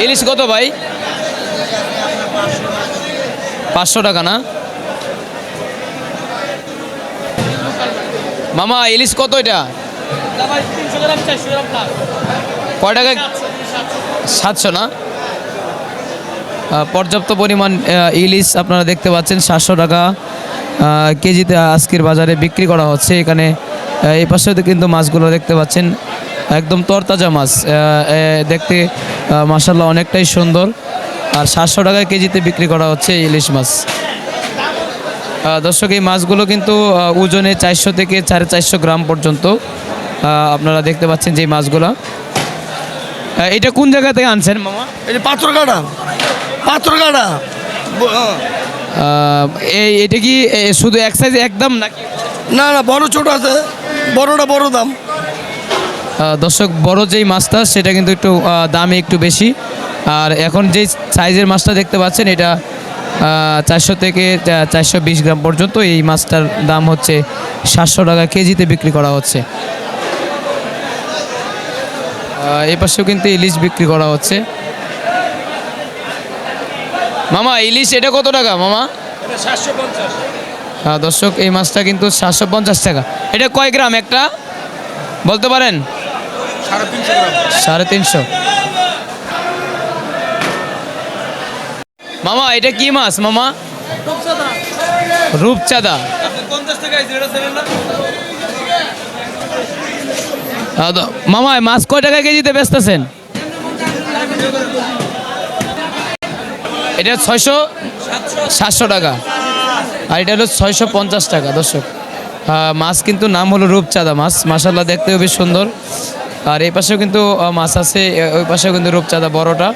ইলিশ কত ভাই? 500 টাকা না মামা? ইলিশ কত এটা? কয় টাকা? 700 না? পর্যাপ্ত পরিমাণ ইলিশ আপনারা দেখতে পাচ্ছেন 700 টাকা কেজিতে আজকের বাজারে বিক্রি করা হচ্ছে। এখানে এই পাশে কিন্তু মাছগুলো দেখতে পাচ্ছেন একদম তরতাজা মাছ, দেখতে মাশাআল্লাহ অনেকটাই সুন্দর। আর 700 টাকা কেজিতে বিক্রি করা হচ্ছে ইলিশ মাছ। দর্শক এই মাছগুলো কিন্তু ওজনে 400 থেকে 450 গ্রাম পর্যন্ত আপনারা দেখতে পাচ্ছেন যে মাছগুলো। এটা কোন জায়গা থেকে আনছেন মামা? এই যে পাথরঘাটা। এটা কি শুধু এক সাইজে একদম নাকি? না না, বড় ছোট আছে, বড়টা বড় দাম। দর্শক বড় যেই মাছটা সেটা কিন্তু একটু দামে একটু বেশি। আর এখন যেই সাইজের মাছটা দেখতে পাচ্ছেন এটা 400 থেকে 420 গ্রাম পর্যন্ত। এই মাছটার দাম হচ্ছে 700 টাকা কেজিতে বিক্রি করা হচ্ছে। এই পাশেও কিন্তু ইলিশ বিক্রি করা হচ্ছে। মামা ইলিশ এটা কত টাকা মামা? 750। দর্শক এই মাছটা কিন্তু 750 টাকা। এটা কয় গ্রাম একটা বলতে পারেন? 350 গ্রাম। 350। মামা এটা কি মাছ মামা? রূপচাঁদা। মামা মাছ কয় টাকা কেজিতে বেচতেছেন? এটা 700 টাকা আর এটা হলো 650 টাকা। দর্শক মাছ কিন্তু নাম হলো রূপচাঁদা মাছ, মাশাআল্লাহ দেখতেও বেশ সুন্দর। আর এই পাশেও কিন্তু মাছ আছে, ওই পাশেও কিন্তু রূপচাঁদা বড়টা।